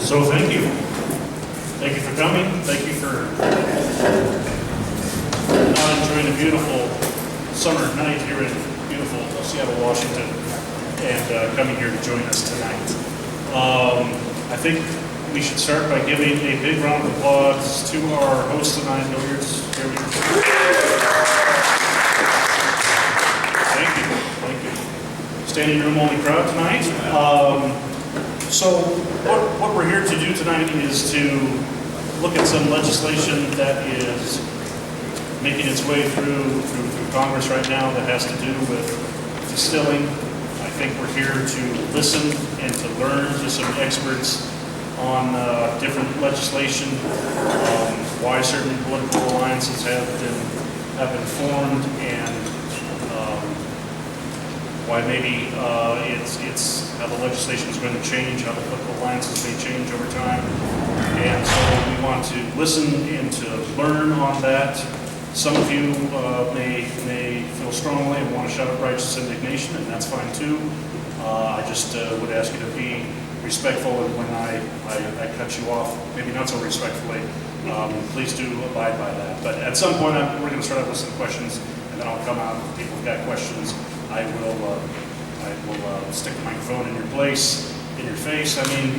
So thank you. Thank you for coming. Thank you for enjoying a beautiful summer night here in beautiful Seattle, Washington, and coming here to join us tonight. I think we should start by giving a big round of applause to our host tonight, Hilliard's. Here we go. Thank you. Standing room only crowd tonight. So what we're here to do tonight is to look at some legislation that is making its way through Congress right now that has to do with distilling. I think we're here to listen and to learn to some experts on different legislation, why certain political alliances have been formed, and why maybe it's how the legislation is going to change, how the political alliances may change over time. And so we want to listen and to learn on that. Some of you may feel strongly and want to shout out righteous indignation, and that's fine too. I just would ask you to be respectful, and when I cut you off, maybe not so respectfully, please do abide by that. But at some point, we're going to start out with some questions, and then I'll come out. If people have got questions, I will stick the microphone in your face. And you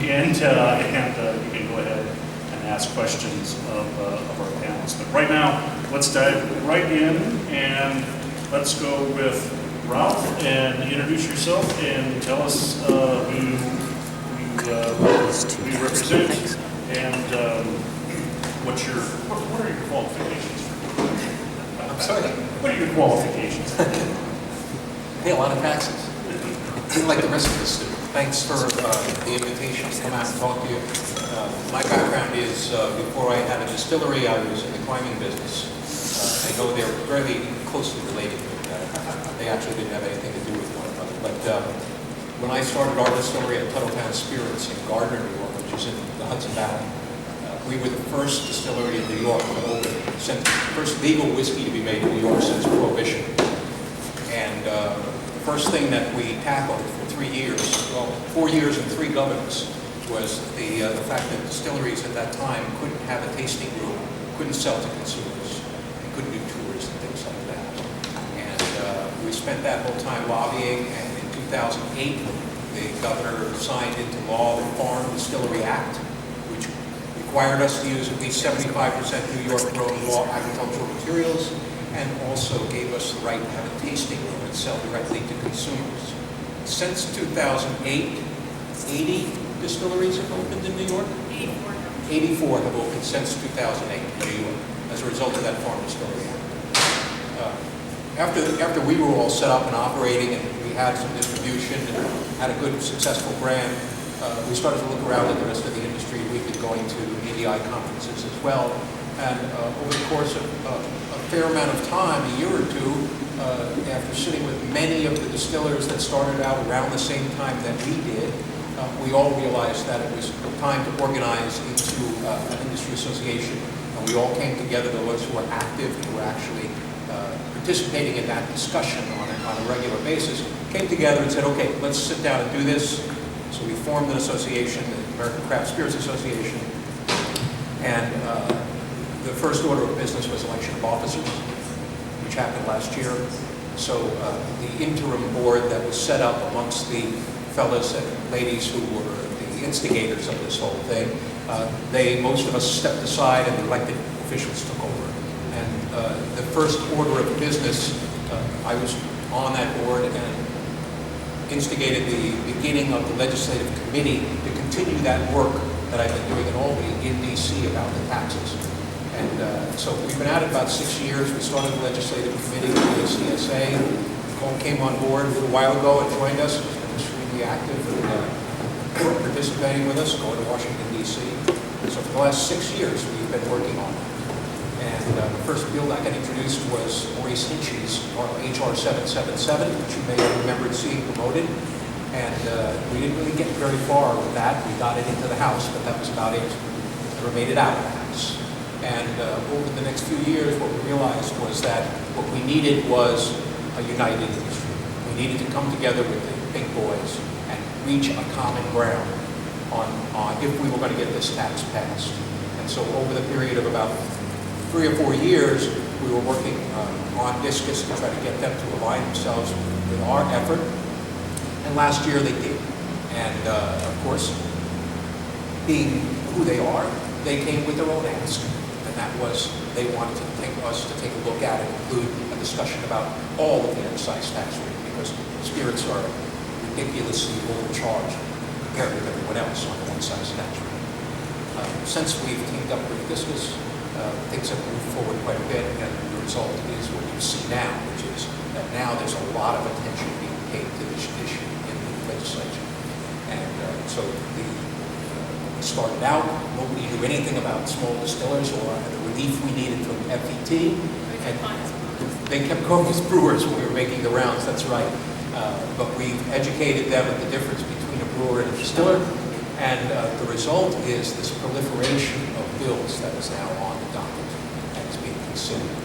can go ahead and ask questions of our panelists. But right now, let's dive right in, and let's go with Ralph, and introduce yourself and tell us who you represent, and what are your qualifications? I'm sorry? What are your qualifications? Pay a lot of taxes. Like the rest of us do. Thanks for the invitation to come out and talk to you. My background is, before I had a distillery, I was in the climbing business. I know they're very closely related. They actually didn't have anything to do with one another. But when I started our distillery at Tuthilltown Spirits in Gardner, New York, which is in the Hudson Valley, we were the first distillery in New York to open, first legal whiskey to be made in New York since Prohibition. And the first thing that we tackled for 3 years, well, 4 years and 3 governors, was the fact that distilleries at that time couldn't have a tasting room, couldn't sell to consumers, and couldn't do tours and things like that. And we spent that whole time lobbying, and in 2008, the governor signed into law the Farm Distillery Act, which required us to use at least 75% New York grown raw agricultural materials, and also gave us the right to have a tasting room and sell directly to consumers. Since 2008, 80 distilleries have opened in New York? 84 have opened since 2008 in New York as a result of that Farm Distillery Act. After we were all set up and operating, and we had some distribution and had a good, successful brand, we started to look around at the rest of the industry. We've been going to ADI conferences as well. And over the course of a fair amount of time, a year or two, after sitting with many of the distillers that started out around the same time that we did, we all realized that it was time to organize into an industry association. And we all came together, the ones who were active, who were actually participating in that discussion on a regular basis, came together and said, okay, let's sit down and do this. So we formed an association, the American Craft Spirits Association, and the first order of business was election of officers, which happened last year. So the interim board that was set up amongst the fellas and ladies who were the instigators of this whole thing, most of us stepped aside and the elected officials took over. And the first order of business, I was on that board and instigated the beginning of the legislative committee to continue that work that I've been doing in Albany in DC about the taxes. And so we've been at it about 6 years. We started the legislative committee with the CSA. Nicole came on board a little while ago and joined us. She's been extremely active and participating with us, going to Washington, D.C. So for the last 6 years, we've been working on it. And the first bill I got introduced was Maurice Hinchey's H.R. 777, which you may have remembered seeing promoted. And we didn't really get very far with that. We got it into the House, but that was about it. Never made it out of the House. And over the next few years, what we realized was that what we needed was a united industry. We needed to come together with the big boys and reach a common ground if we were going to get this tax passed. And so over the period of about 3 or 4 years, we were working on Discus to try to get them to align themselves with our effort. And last year they did. And of course, being who they are, they came with their own ask. And that was, they wanted us to take a look at and include a discussion about all of the excise tax rate, because spirits are ridiculously overcharged compared with everyone else on the excise tax rate. Since we've teamed up with Discus, things have moved forward quite a bit, and the result is what you see now, which is that now there's a lot of attention being paid to this issue in the legislature. And so we started out, nobody knew anything about small distillers or the relief we needed from FET. And they kept going as brewers when we were making the rounds, that's right. But we've educated them at the difference between a brewer and a distiller. And the result is this proliferation of bills that is now on the docket and is being considered.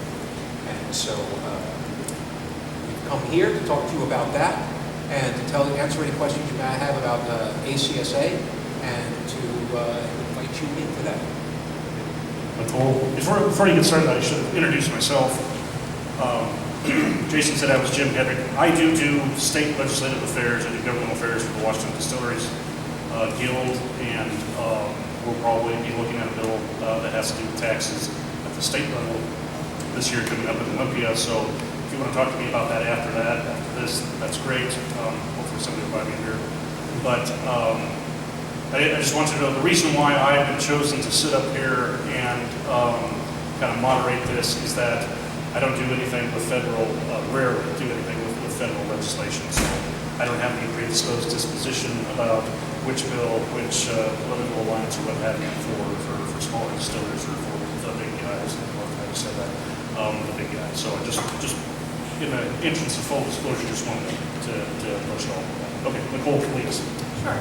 And so we've come here to talk to you about that and to answer any questions you may have about ACSA and to invite you into that. Nicole, before you get started, I should introduce myself. Jason said I was Jim Hedrick. I do state legislative affairs. I do governmental affairs for the Washington Distilleries Guild, and we'll probably be looking at a bill that has to do with taxes at the state level this year coming up in Olympia. So if you want to talk to me about that after this, that's great. Hopefully somebody will buy me here. But I just want you to know the reason why I've been chosen to sit up here and kind of moderate this is that I don't do anything with federal, rarely do anything with federal legislation. So I don't have any predisposed disposition about which bill, which political alliance or what have you for smaller distillers or for the big guys. I don't know if I said that, the big guys. So I just in the interest of full disclosure, just wanted to let you all know that. Okay, Nicole, please. Sure.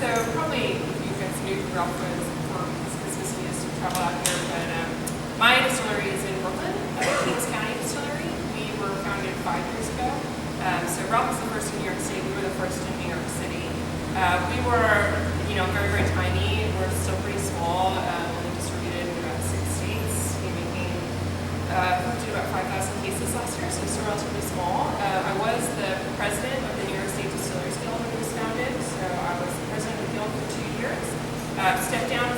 So probably you guys knew who Ralph was before his business is to travel out here, but my distillery is in Brooklyn, Kings County Distillery. We were founded 5 years ago. So Ralph was the first in New York State. We were the first in New York City. We were, very, very tiny. We're still pretty small. Only distributed in about 6 states. We did about 5,000 cases last year, so still relatively small. I was the president of the New York State Distillers Guild when it was founded. So I was the president of the guild for 2 years. Stepped down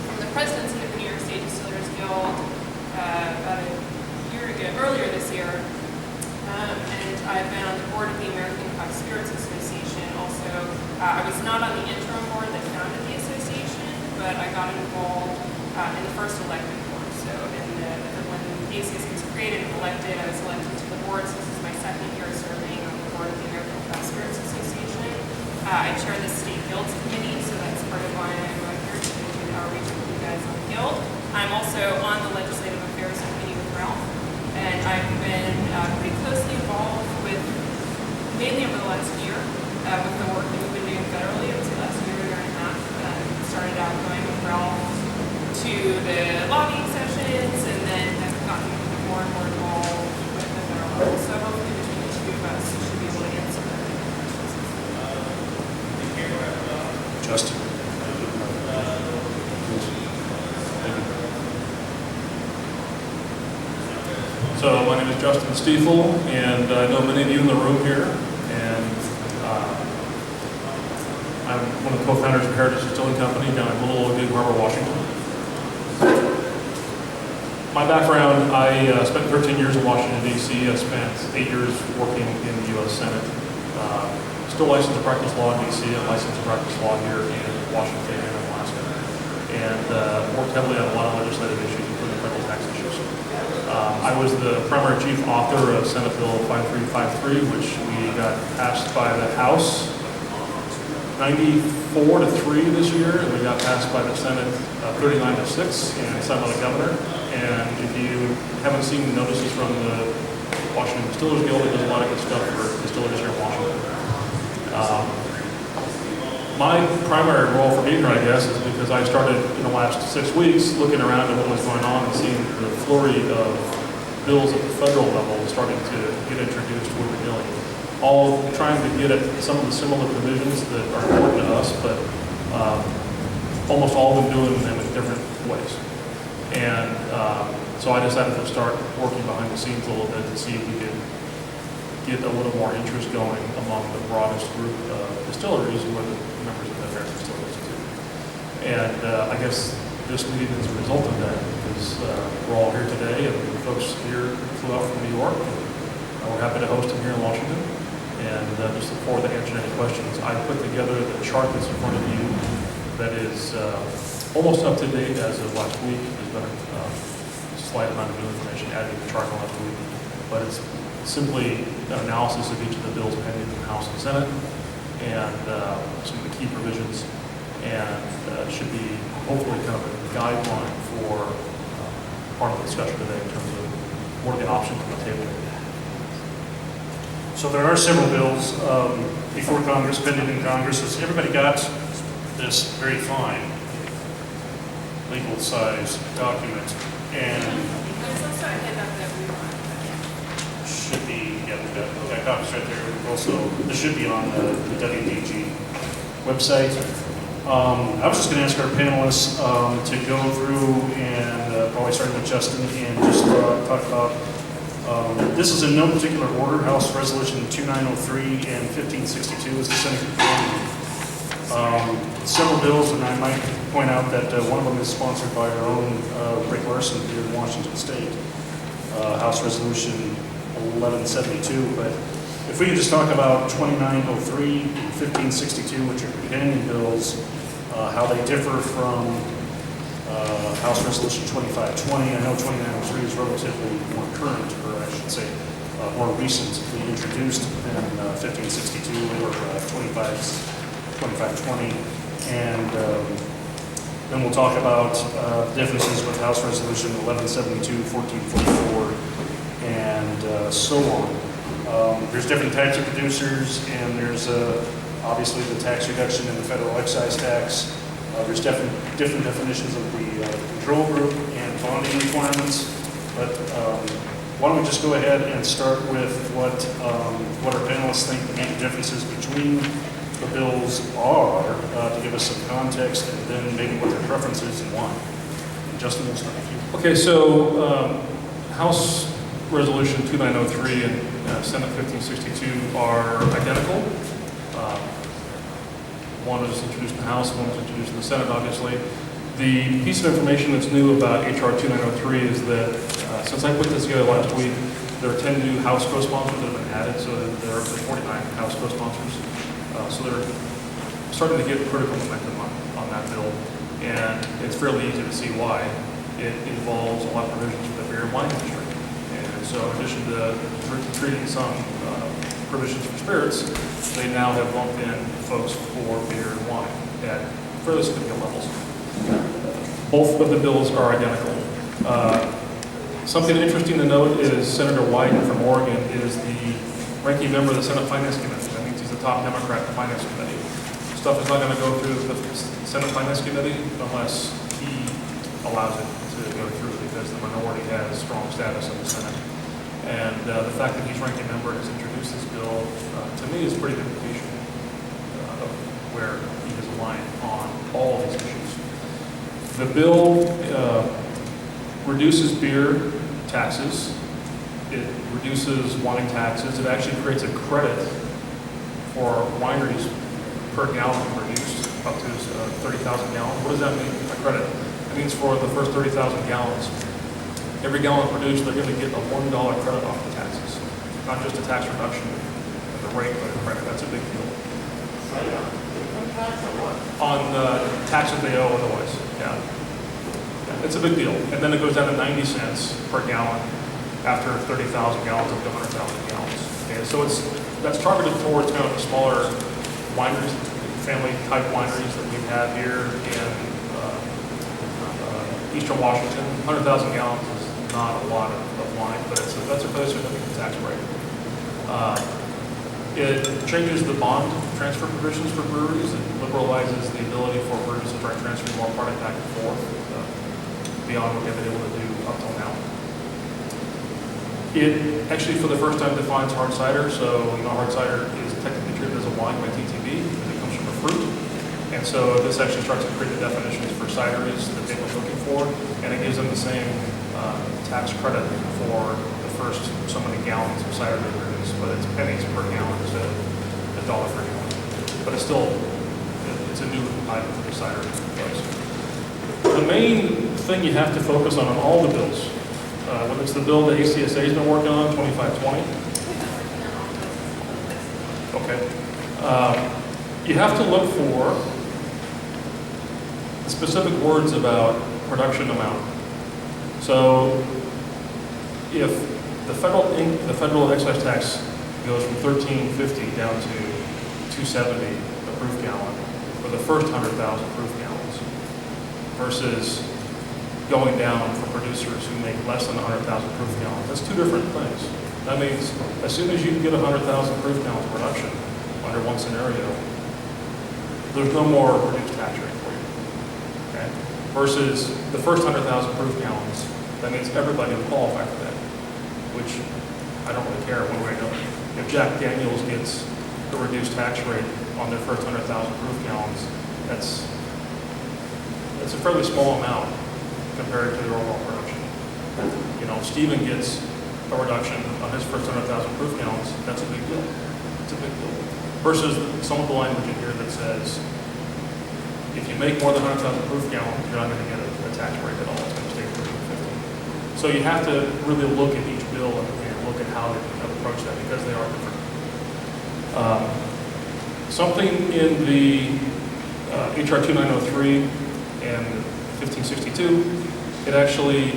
from the presidency of the New York State Distillers Guild about a year ago, earlier this year. And I've been on the board of the American Craft Spirits Association. Also, I was not on the interim board that founded the association, but I got involved in the first elected board. So when the ACS was created and elected, I was elected to the board. So this is my second year serving on the board of the American Craft Spirits Association. I chair the state guilds committee, so that's part of why I'm here to do the outreach with you guys on the guild. I'm also on the legislative affairs committee with Ralph, and I've been pretty closely involved with, mainly over the last year, with the work that we've been doing federally. I would say last year and a half. Started out going with Ralph to the lobbying sessions, and then have gotten more and more involved with the federal level. So hopefully between the two of us, we should be able to answer any questions. Justin. So my name is Justin Stiefel, and I know many of you in the room here, and I'm one of the co-founders of Heritage Distilling Company down in Little Gig Harbor, Washington. My background, I spent 13 years in Washington, D.C. I spent 8 years working in the U.S. Senate. Still licensed to practice law in D.C. I'm licensed to practice law here in Washington and Alaska. And worked heavily on a lot of legislative issues, including federal tax issues. I was the primary chief author of Senate Bill 5353, which we got passed by the House 94-3 this year, and we got passed by the Senate 39-6 and signed by the governor. And if you haven't seen notices from the Washington Distillers Guild, it does a lot of good stuff for distillers here in Washington. My primary role for being here, I guess, is because I started in the last 6 weeks looking around at what was going on and seeing the flurry of bills at the federal level starting to get introduced toward the billing, all trying to get at some of the similar provisions that are important to us, but almost all of them doing them in different ways. And so I decided to start working behind the scenes a little bit to see if we could get a little more interest going among the broadest group of distilleries who are the members of the Heritage Distilling Institute. And I guess this meeting is a result of that, because we're all here today, and the folks here flew out from New York. We're happy to host them here in Washington, and just look forward to answering any questions. I put together the chart that's in front of you that is almost up to date as of last week. There's been a slight amount of new information added to the chart last week, but it's simply an analysis of each of the bills pending in the House and Senate, and some of the key provisions, and should be hopefully kind of a guideline for part of the discussion today in terms of what are the options on the table. So there are several bills before Congress, pending in Congress. Has everybody got this very fine legal size document? And There's also a handout that we want. should be, yeah, we've got copies right there. Also, this should be on the WDG website. I was just going to ask our panelists to go through and probably starting with Justin and just talk about, this is in no particular order, House Resolution 2903 and 1562 is the Senate bill. Several bills, and I might point out that one of them is sponsored by our own Rick Larson here in Washington State, House Resolution 1172. But if we could just talk about 2903 and 1562, which are companion bills, how they differ from House Resolution 2520. I know 2903 is relatively more current, or I should say more recently introduced than 1562 or 2520. And then we'll talk about differences with House Resolution 1172, 1444, and so on. There's different types of producers, and there's obviously the tax reduction in the Federal Excise Tax. There's different definitions of the control group and bonding requirements. But why don't we just go ahead and start with what our panelists think the main differences between the bills are, to give us some context, and then maybe what their preferences and why. And Justin, we'll start with you. Okay, so House Resolution 2903 and Senate 1562 are identical. One was introduced in the House, one was introduced in the Senate, obviously. The piece of information that's new about HR 2903 is that since I put this together last week, there are 10 new House co-sponsors that have been added, so there are 49 House co-sponsors. So they're starting to get critical momentum on that bill, and it's fairly easy to see why. It involves a lot of provisions for the beer and wine industry. And so in addition to treating some provisions for spirits, they now have lumped in folks for beer and wine at fairly significant levels. Both of the bills are identical. Something interesting to note is Senator Wyden from Oregon is the ranking member of the Senate Finance Committee. That means he's the top Democrat in the Finance Committee. Stuff is not going to go through the Senate Finance Committee unless he allows it to go through, because the minority has strong status in the Senate. And the fact that he's ranking member and has introduced this bill, to me, is a pretty good indication of where he is aligned on all of these issues. The bill reduces beer taxes. It reduces wine taxes. It actually creates a credit for wineries per gallon produced up to 30,000 gallons. What does that mean, a credit? It means for the first 30,000 gallons, every gallon produced, they're going to get a $1 credit off the taxes. Not just a tax reduction at the rate, but a credit. That's a big deal. On taxes they owe otherwise, yeah. It's a big deal. And then it goes down to 90 cents per gallon after 30,000 gallons up to 100,000 gallons. Okay, so that's targeted towards kind of the smaller wineries, family-type wineries that we have here in Eastern Washington. 100,000 gallons is not a lot of wine, but that's a fairly significant tax break. It changes the bond transfer provisions for breweries. It liberalizes the ability for breweries to try and transfer more product back and forth beyond what they've been able to do up till now. It actually, for the first time, defines hard cider. So, hard cider is technically treated as a wine by TTB because it comes from a fruit, and And so this actually starts to create the definitions for cideries that they were looking for, and it gives them the same tax credit for the first so many gallons of cider they produce, but it's pennies per gallon instead of $1 per gallon. But it's still, it's a new item for the cider price. The main thing you have to focus on all the bills, whether it's the bill that ACSA has been working on, 2520. Okay. You have to look for the specific words about production amount. So if the federal excise tax goes from $13.50 down to $2.70 a proof gallon for the first 100,000 proof gallons, versus going down for producers who make less than 100,000 proof gallons, that's two different things. That means as soon as you can get 100,000 proof gallons production under one scenario, there's no more reduced tax rate for you. Okay? Versus the first 100,000 proof gallons, that means everybody will qualify for that, which I don't really care one way or another. If Jack Daniels gets a reduced tax rate on their first 100,000 proof gallons, that's a fairly small amount compared to their overall production. You know, if Stephen gets a reduction on his first 100,000 proof gallons, that's a big deal. It's a big deal. Versus some of the language in here that says, if you make more than 100,000 proof gallons, you're not going to get a tax rate at all. It's going to stay at 50. So you have to really look at each bill and look at how they approach that, because they are different. Something in the HR 2903 and 1562, it actually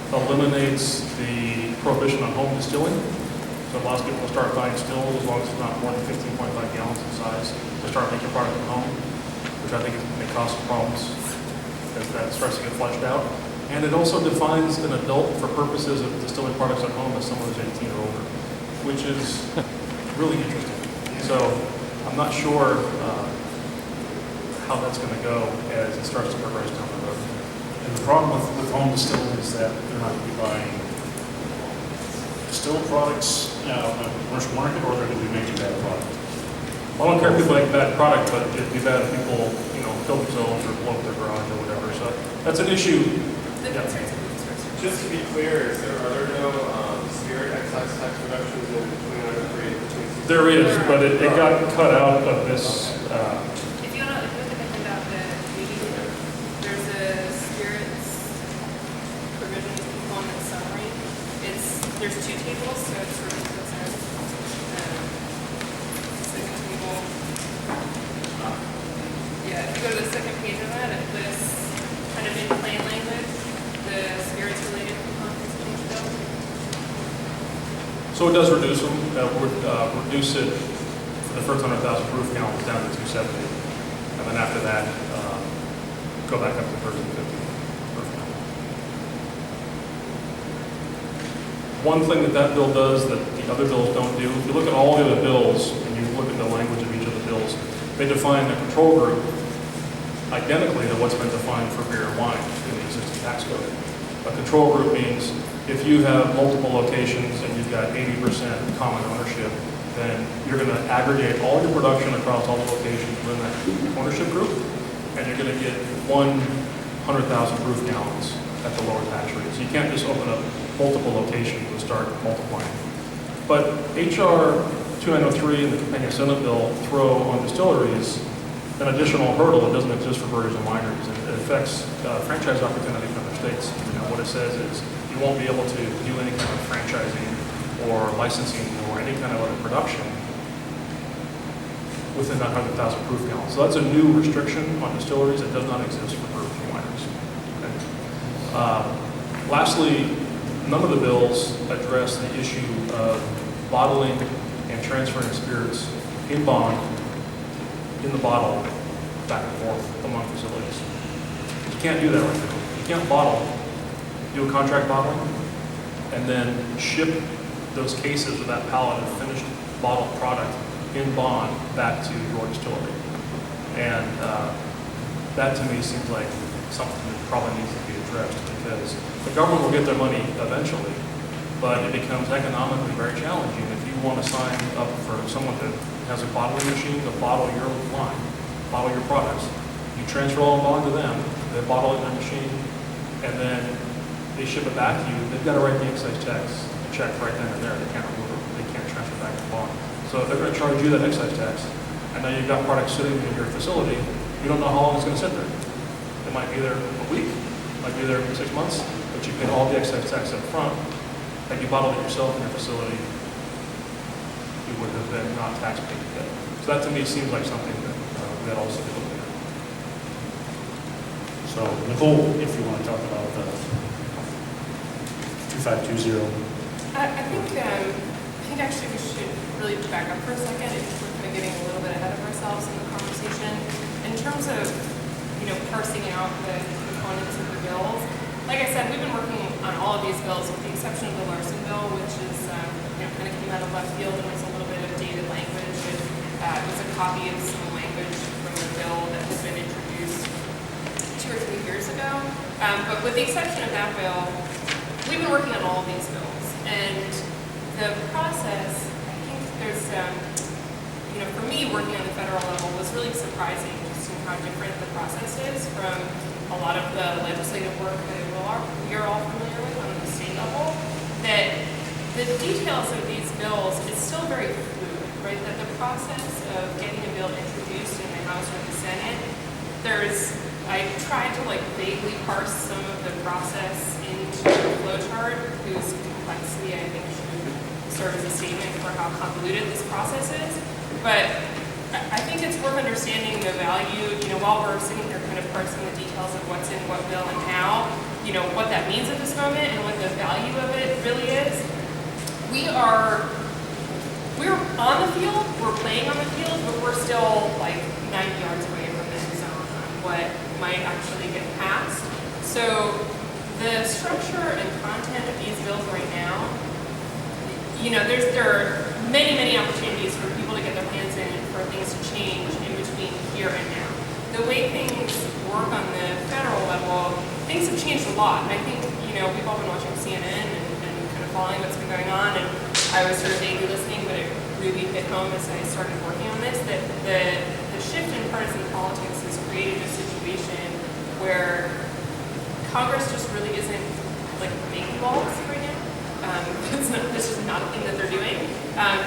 eliminates the prohibition on home distilling. So it allows people to start buying stills as long as it's not more than 15.5 gallons in size to start making product at home, which I think may cause some problems as that starts to get fleshed out. And it also defines an adult for purposes of distilling products at home as someone who's 18 or older, which is really interesting. So I'm not sure how that's going to go as it starts to progress down the road. And the problem with home distilling is that they're not going to be buying distilled products on the commercial market, or they're going to be making bad product. I don't care if people make bad product, but it'd be bad if people, kill themselves or blow up their garage or whatever. So that's an issue. Yeah. Just to be clear, are there no spirit excise tax reductions in 2903? There is, but it got cut out of this. If you want to look at the meeting, there's a spirits provision component summary. There's two tables, so it's sort of the second table. Yeah, if you go to the second page of that, it lists kind of in plain language the spirits related components of each bill. So it does reduce them. Reduce it for the first 100,000 proof gallons down to 270, and then after that, go back up to 1350 proof gallon. One thing that bill does that the other bills don't do, if you look at all the other bills and you look at the language of each of the bills, they define the control group identically to what's been defined for beer and wine in the existing tax code. A control group means if you have multiple locations and you've got 80% common ownership, then you're going to aggregate all your production across all the locations within that ownership group, and you're going to get 100,000 proof gallons at the lower tax rate. So you can't just open up multiple locations and start multiplying. But HR 2903 and the companion Senate bill throw on distilleries an additional hurdle that doesn't exist for brewers and wineries. It affects franchise opportunity in other states. What it says is you won't be able to do any kind of franchising or licensing or any kind of other production within that 100,000 proof gallons. So that's a new restriction on distilleries that does not exist for brewers and wineries. Okay. Lastly, none of the bills address the issue of bottling and transferring spirits in bond, in the bottle, back and forth among facilities. You can't do that right now. You can't bottle, do a contract bottling, and then ship those cases with that pallet of finished bottled product in bond back to your distillery. And that to me seems like something that probably needs to be addressed, because the government will get their money eventually, but it becomes economically very challenging if you want to sign up for someone that has a bottling machine to bottle your wine. bottle your products. You transfer all the volume to them, they bottle it in their machine, and then they ship it back to you. They've got to write the excise tax check right then and there. They can't remove it. They can't transfer back the volume. So if they're going to charge you that excise tax, and now you've got products sitting in your facility, you don't know how long it's going to sit there. It might be there a week, it might be there 6 months, but you paid all the excise tax up front. Had you bottled it yourself in your facility, you would have been not tax paid today. So that to me seems like something that also be looking at. So Nicole, if you want to talk about the 2520. I think actually we should really back up for a second. We're kind of getting a little bit ahead of ourselves in the conversation. In terms of, parsing out the components of the bills, like I said, we've been working on all of these bills with the exception of the Larson bill, which is, kind of came out of left field and was a little bit of dated language. It was a copy of some language from the bill that had been introduced 2 or 3 years ago. But with the exception of that bill, we've been working on all of these bills. And the process, I think there's, for me, working on the federal level was really surprising just in how different the process is from a lot of the legislative work that we are all familiar with on the state level, that the details of these bills is still very fluid, right? That the process of getting a bill introduced in the House or the Senate, I tried to vaguely parse some of the process into a flowchart whose complexity I think should serve as a statement for how convoluted this process is. But I think it's worth understanding the value, while we're sitting here kind of parsing the details of what's in what bill and how, what that means at this moment and what the value of it really is. We're on the field, we're playing on the field, but we're still 90 yards away from the end zone on what might actually get passed. So the structure and content of these bills right now, there are many, many opportunities for people to get their hands in and for things to change in between here and now. The way things work on the federal level, things have changed a lot. And I think, we've all been watching CNN and kind of following what's been going on. And I was sort of vaguely listening, but it really hit home as I started working on this, that the shift in partisan politics has created a situation where Congress just really isn't making laws right now. This is not a thing that they're doing.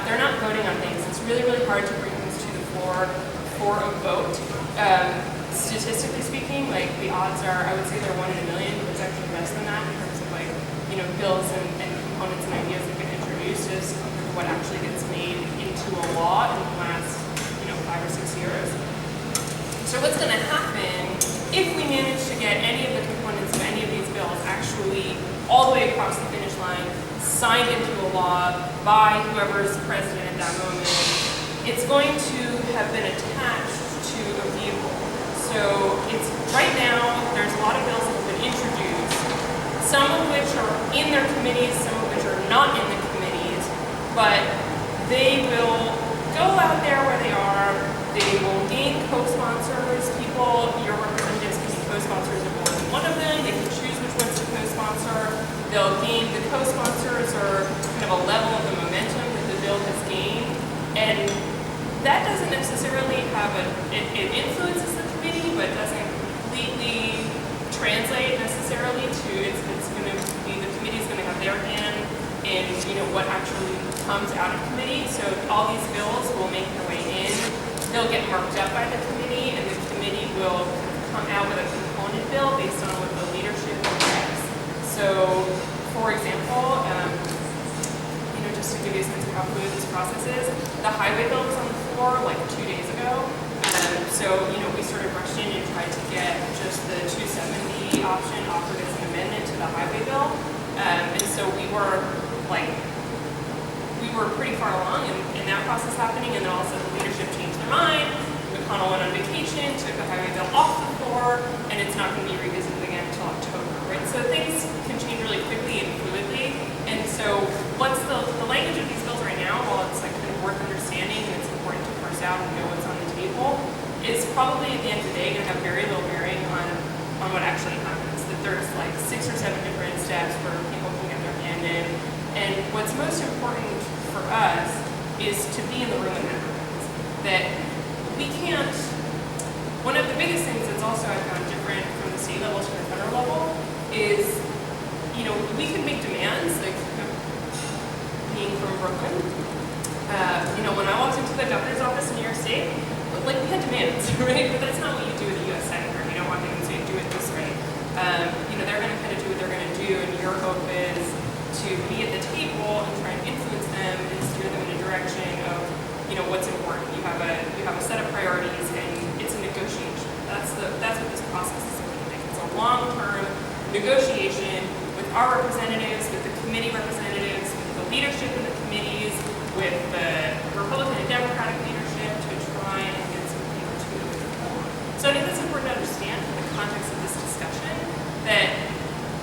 They're not voting on things. It's really, really hard to bring things to the floor for a vote. Statistically speaking, the odds are, I would say they're 1 in a million, but it's actually less than that in terms of bills and components and ideas that get introduced as compared to what actually gets made into a law in the last 5 or 6 years. So what's going to happen if we manage to get any of the components of any of these bills actually all the way across the finish line, signed into a law by whoever's president at that moment, it's going to have been attached to a vehicle. So right now, there's a lot of bills that have been introduced, some of which are in their committees, some of which are not in the committees, but they will go out there where they are, they will gain co-sponsors, your representatives can be co-sponsors of more than one of them, they can choose which ones to co-sponsor, they'll gain, the co-sponsors are kind of a level of the momentum that the bill has gained, and that doesn't necessarily have it influences the committee, but doesn't completely translate necessarily to, it's going to be, the committee's going to have their hand in, what actually comes out of committee. So all these bills will make their way in, they'll get marked up by the committee, and the committee will come out with a component bill based on what the leadership expects. So, for example, just to give you a sense of how fluid this process is, the highway bill was on the floor 2 days ago. So, we sort of rushed in and tried to get just the 270 option offered as an amendment to the highway bill. And so we were pretty far along in that process happening, and then all of a sudden the leadership changed their mind. McConnell went on vacation, took the highway bill off the floor, and it's not going to be revisited again until October, right? So things can change really quickly and fluidly. And so what's the language of these bills right now, while it's kind of worth understanding and it's important to parse out and know what's on the table, is probably at the end of the day going to have very little bearing on what actually happens. That there's 6 or 7 different steps where people can get their hand in. And what's most important for us is to be in the room when that happens. That we can't one of the biggest things that's also I found different from the state level to the federal level is, you know, we can make demands, like being from Brooklyn. You know, when I walked into the governor's office in New York State, like we had demands, right? But that's not what you do with a U.S. senator. You don't walk in and say, do it this way. You know, they're going to kind of do what they're going to do, and your hope is to be at the table and try and influence them and steer them in a direction of, you know, what's important. You have a set of priorities, and it's a negotiation. That's what this process is looking like. It's a long-term negotiation with our representatives, with the committee representatives, with the leadership in the committees, with the Republican and Democratic leadership to try and get something to move forward. So I think that's important to understand in the context of this discussion that,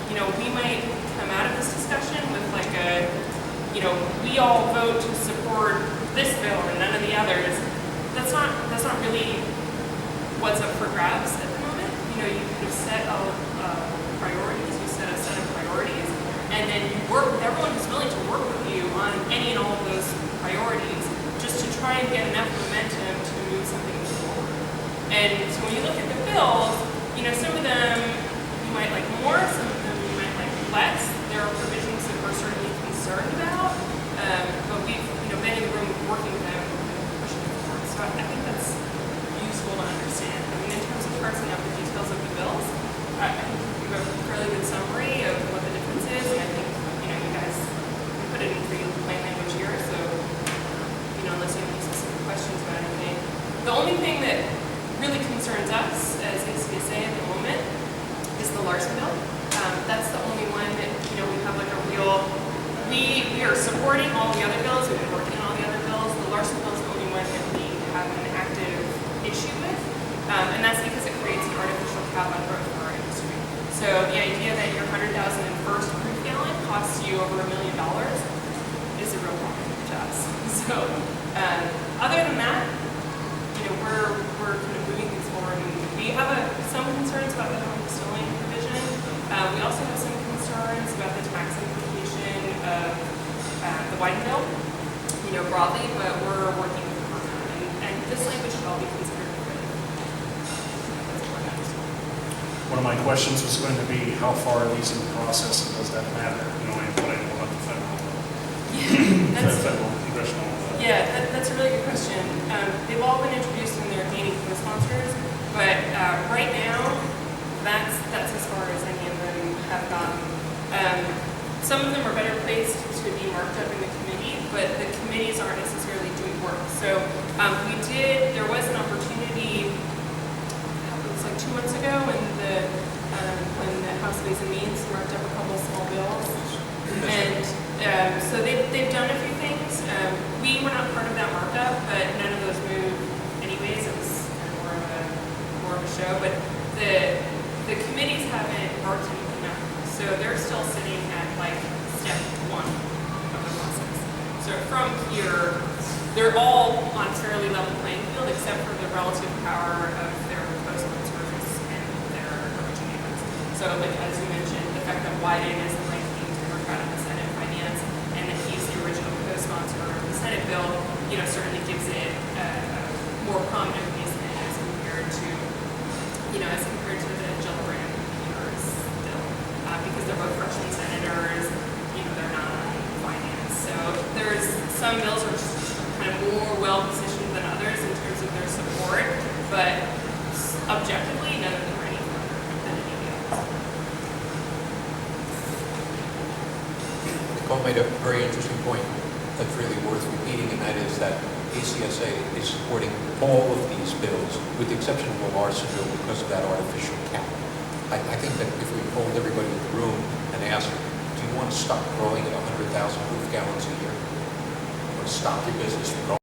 you know, we might come out of this discussion with like a, you know, we all vote to support this bill and none of the others. That's not really what's up for grabs at the moment. You know, you kind of set priorities, you set a set of priorities, and then you work with everyone who's willing to work with you on any and all of those priorities just to try and get enough momentum to move something forward. And so when you look at the bills, you know, some of them you might like more, some of them you might like less. There are provisions that we're certainly concerned about, but we've, you know, been in the room working with them and pushing it forward. So I think that's useful to understand. I mean, in terms of parsing out the details of the bills, I think we have a fairly good summary of what the difference is, and I think, you know, you guys put it in pretty plain language here, so, you know, unless you have any specific questions about anything. The only thing that really concerns us as ACSA at the moment is the Larson bill. That's the only one that, you know, we have like a real, we are supporting all the other bills, we've been working on all the other bills. The Larson bill is the only one that we have an active issue with, and that's because it creates an artificial cap on growth for our industry. So the idea that your 100,000 first proof gallon costs you over $1 million is a real problem to us. So other than that, you know, we're kind of moving things forward. And we have some concerns about the home distilling provision. We also have some concerns about the tax implication of the Wyden bill, you know, broadly, but we're working with them on that. And this language should all be considered good. That's what I'm One of my questions was going to be, how far are these in the process, and does that matter, knowing what I know about the federal, federal congressional? Yeah, that's a really good question. They've all been introduced and they're gaining co-sponsors, but right now, that's as far as any of them have gotten. Some of them are better placed to be marked up in the committee, but the committees aren't necessarily doing work. So there was an opportunity, it was like 2 months ago when the House Ways and Means marked up a couple of small bills. And so they've done a few things. We were not part of that markup, but none of those moved anyways. It was kind of more of a show. But the committees haven't marked anything up. So they're still sitting at like step 1 of the process. So from here, they're all on fairly level playing field except for the relative power of their co-sponsors and their originators. So like as you mentioned, the fact that Wyden is the ranking Democrat in the Senate Finance and that he's the original co-sponsor of the Senate bill, you know, certainly gives it a more prominent placement as compared to the Gillibrand Peters bill, because they're both freshman senators, you know, they're not on finance. So there's some bills are just kind of more well positioned than others in terms of their support, but objectively, none of them are any further than any of the others. Nicole made a very interesting point that's really worth repeating, and that is that ACSA is supporting all of these bills, with the exception of the Larson bill, because of that artificial cap. I think that if we polled everybody in the room and asked, do you want to stop growing at 100,000 proof gallons a year? Or stop your business from